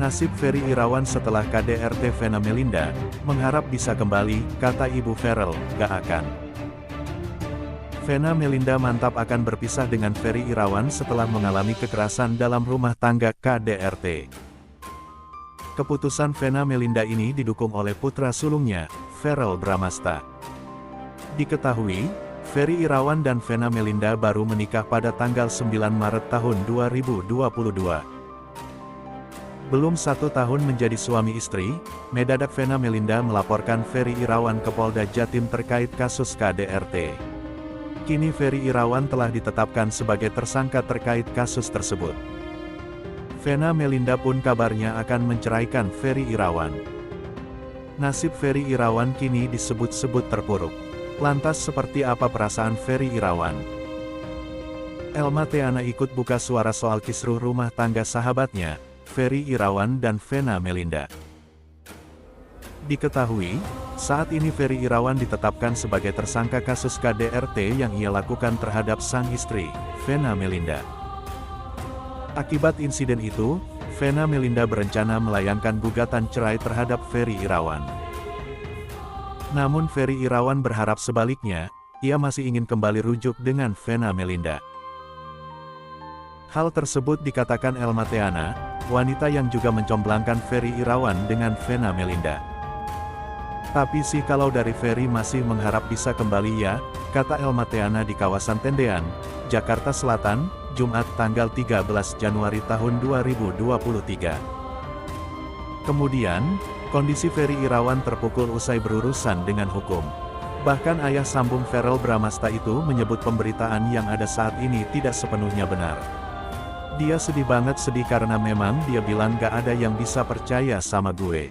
Nasib Ferry Irawan setelah KDRT Vena Melinda, mengharap bisa kembali, kata Ibu Ferel, gak akan. Vena Melinda mantap akan berpisah dengan Ferry Irawan setelah mengalami kekerasan dalam rumah tangga KDRT. Keputusan Vena Melinda ini didukung oleh putra sulungnya, Verrell Bramasta. Diketahui, Ferry Irawan dan Vena Melinda baru menikah pada tanggal 9 Maret tahun 2022. Belum 1 tahun menjadi suami istri, mendadak Vena Melinda melaporkan Ferry Irawan ke Polda Jatim terkait kasus KDRT. Kini Ferry Irawan telah ditetapkan sebagai tersangka terkait kasus tersebut. Vena Melinda pun kabarnya akan menceraikan Ferry Irawan. Nasib Ferry Irawan kini disebut-sebut terpuruk. Lantas seperti apa perasaan Ferry Irawan? Elma Theana ikut buka suara soal kisruh rumah tangga sahabatnya, Ferry Irawan dan Vena Melinda. Diketahui, saat ini Ferry Irawan ditetapkan sebagai tersangka kasus KDRT yang ia lakukan terhadap sang istri, Vena Melinda. Akibat insiden itu, Vena Melinda berencana melayangkan gugatan cerai terhadap Ferry Irawan. Namun Ferry Irawan berharap sebaliknya, ia masih ingin kembali rujuk dengan Vena Melinda. Hal tersebut dikatakan Elma Theana, wanita yang juga mencomblangkan Ferry Irawan dengan Vena Melinda. Tapi sih kalau dari Ferry masih mengharap bisa kembali ya, kata Elma Theana di kawasan Tendean, Jakarta Selatan, Jumat tanggal 13 Januari tahun 2023. Kemudian, kondisi Ferry Irawan terpukul usai berurusan dengan hukum. Bahkan ayah sambung Verrell Bramasta itu menyebut pemberitaan yang ada saat ini tidak sepenuhnya benar. Dia sedih banget, sedih karena memang dia bilang gak ada yang bisa percaya sama gue.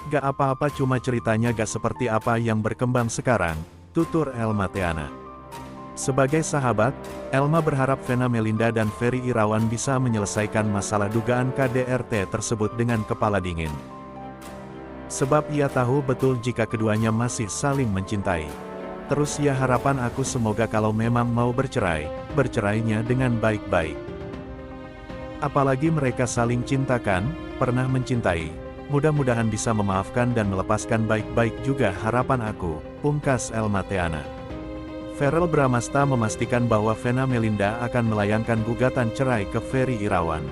Gak apa-apa, cuma ceritanya gak seperti apa yang berkembang sekarang, tutur Elma Theana. Sebagai sahabat, Elma berharap Vena Melinda dan Ferry Irawan bisa menyelesaikan masalah dugaan KDRT tersebut dengan kepala dingin. Sebab ia tahu betul jika keduanya masih saling mencintai. Terus ya, harapan aku semoga kalau memang mau bercerai, bercerainya dengan baik-baik. Apalagi mereka saling cintakan, pernah mencintai. Mudah-mudahan bisa memaafkan dan melepaskan baik-baik juga harapan aku, pungkas Elma Theana. Verrell Bramasta memastikan bahwa Vena Melinda akan melayangkan gugatan cerai ke Ferry Irawan.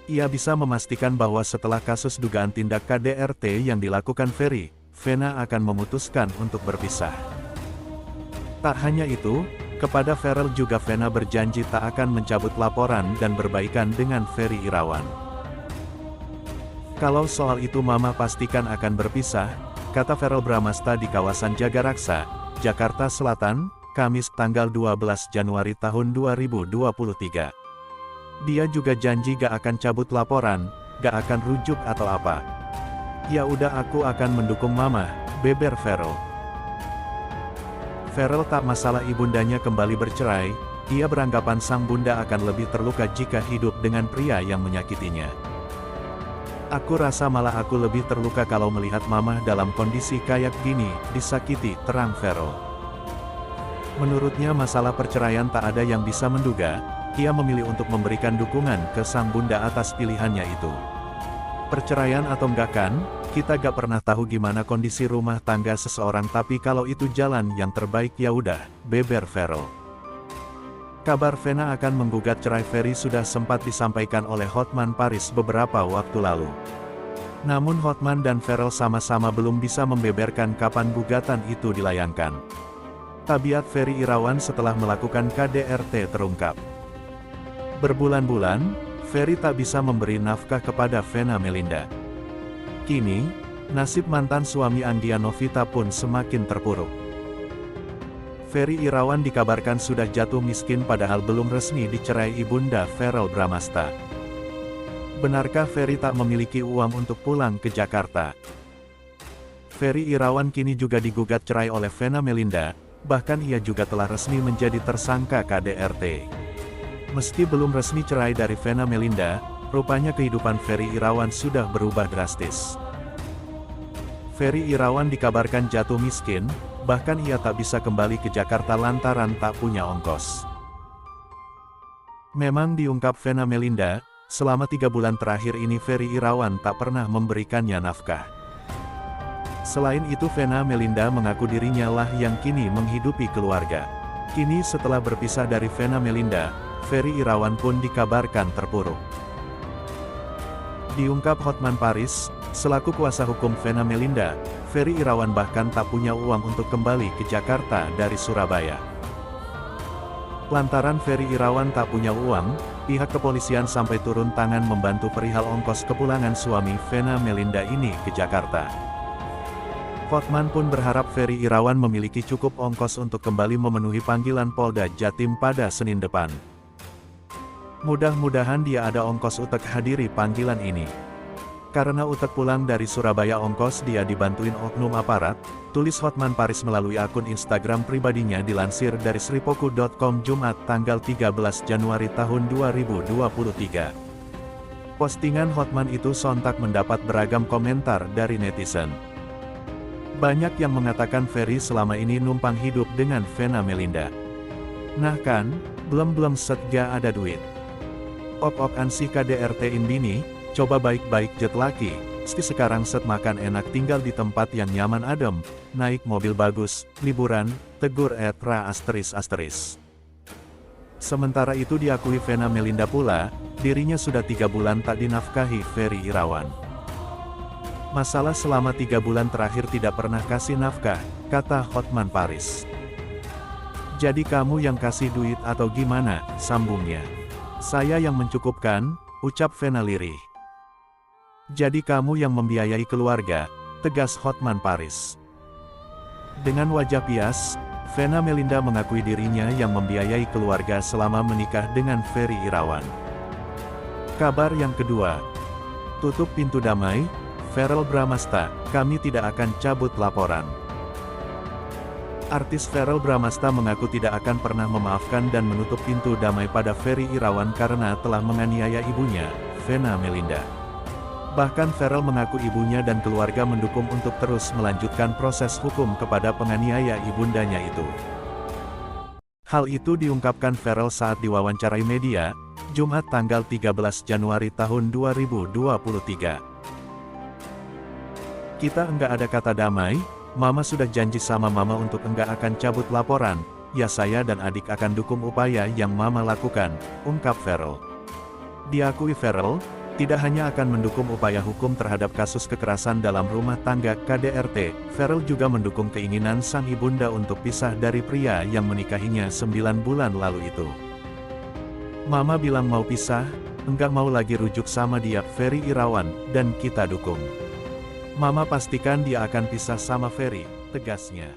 Ia bisa memastikan bahwa setelah kasus dugaan tindak KDRT yang dilakukan Ferry, Vena akan memutuskan untuk berpisah. Tak hanya itu, kepada Verrell juga Vena berjanji tak akan mencabut laporan dan berbaikan dengan Ferry Irawan. Kalau soal itu mama pastikan akan berpisah, kata Verrell Bramasta di kawasan Jagaraksa, Jakarta Selatan, Kamis tanggal 12 Januari tahun 2023. Dia juga janji gak akan cabut laporan, gak akan rujuk atau apa. Ya udah, aku akan mendukung mama, beber Verrell. Verrell tak masalah ibundanya kembali bercerai, ia beranggapan sang bunda akan lebih terluka jika hidup dengan pria yang menyakitinya. Aku rasa malah aku lebih terluka kalau melihat mama dalam kondisi kayak gini, disakiti, terang Verrell. Menurutnya masalah perceraian tak ada yang bisa menduga, ia memilih untuk memberikan dukungan ke sang bunda atas pilihannya itu. Perceraian atau enggak kan, kita gak pernah tahu gimana kondisi rumah tangga seseorang, tapi kalau itu jalan yang terbaik ya udah, beber Verrell. Kabar Vena akan menggugat cerai Ferry sudah sempat disampaikan oleh Hotman Paris beberapa waktu lalu. Namun Hotman dan Verrell sama-sama belum bisa membeberkan kapan gugatan itu dilayangkan. Tabiat Ferry Irawan setelah melakukan KDRT terungkap. Berbulan-bulan, Ferry tak bisa memberi nafkah kepada Vena Melinda. Kini, nasib mantan suami Anggia Novita pun semakin terpuruk. Ferry Irawan dikabarkan sudah jatuh miskin padahal belum resmi dicerai ibunda Verrell Bramasta. Benarkah Ferry tak memiliki uang untuk pulang ke Jakarta? Ferry Irawan kini juga digugat cerai oleh Vena Melinda, bahkan ia juga telah resmi menjadi tersangka KDRT. Meski belum resmi cerai dari Vena Melinda, rupanya kehidupan Ferry Irawan sudah berubah drastis. Ferry Irawan dikabarkan jatuh miskin, bahkan ia tak bisa kembali ke Jakarta lantaran tak punya ongkos. Memang diungkap Vena Melinda, selama 3 bulan terakhir ini Ferry Irawan tak pernah memberikannya nafkah. Selain itu Vena Melinda mengaku dirinya lah yang kini menghidupi keluarga. Kini setelah berpisah dari Vena Melinda, Ferry Irawan pun dikabarkan terpuruk. Diungkap Hotman Paris, selaku kuasa hukum Vena Melinda, Ferry Irawan bahkan tak punya uang untuk kembali ke Jakarta dari Surabaya. Lantaran Ferry Irawan tak punya uang, pihak kepolisian sampai turun tangan membantu perihal ongkos kepulangan suami Vena Melinda ini ke Jakarta. Hotman pun berharap Ferry Irawan memiliki cukup ongkos untuk kembali memenuhi panggilan Polda Jatim pada Senin depan. Mudah-mudahan dia ada ongkos untuk hadiri panggilan ini. Karena utek pulang dari Surabaya ongkos dia dibantuin oknum aparat, tulis Hotman Paris melalui akun Instagram pribadinya dilansir dari sripoku.com Jumat tanggal 13 Januari tahun 2023. Postingan Hotman itu sontak mendapat beragam komentar dari netizen. Banyak yang mengatakan Ferry selama ini numpang hidup dengan Vena Melinda. Nah kan, belum setga ada duit. Op-opan si KDRT in bini, coba baik-baik jet laki, sekarang set makan enak tinggal di tempat yang nyaman adem, naik mobil bagus, liburan, tegur @ra ***. Sementara itu diakui Vena Melinda pula, dirinya sudah 3 bulan tak dinafkahi Ferry Irawan. Masalah selama 3 bulan terakhir tidak pernah kasih nafkah, kata Hotman Paris. Jadi kamu yang kasih duit atau gimana, sambungnya. Saya yang mencukupkan, ucap Vena lirih. Jadi kamu yang membiayai keluarga, tegas Hotman Paris. Dengan wajah pias, Vena Melinda mengakui dirinya yang membiayai keluarga selama menikah dengan Ferry Irawan. Kabar yang kedua. Tutup pintu damai, Verrell Bramasta, kami tidak akan cabut laporan. Artis Verrell Bramasta mengaku tidak akan pernah memaafkan dan menutup pintu damai pada Ferry Irawan karena telah menganiaya ibunya, Vena Melinda. Bahkan Verrell mengaku ibunya dan keluarga mendukung untuk terus melanjutkan proses hukum kepada penganiaya ibundanya itu. Hal itu diungkapkan Verrell saat diwawancarai media, Jumat tanggal 13 Januari tahun 2023. Kita enggak ada kata damai, Mama sudah janji sama Mama untuk enggak akan cabut laporan, ya saya dan adik akan dukung upaya yang Mama lakukan, ungkap Verrell. Diakui Verrell, tidak hanya akan mendukung upaya hukum terhadap kasus kekerasan dalam rumah tangga KDRT, Verrell juga mendukung keinginan sang ibunda untuk pisah dari pria yang menikahinya 9 bulan lalu itu. Mama bilang mau pisah, enggak mau lagi rujuk sama dia, Ferry Irawan, dan kita dukung. Mama pastikan dia akan pisah sama Ferry, tegasnya.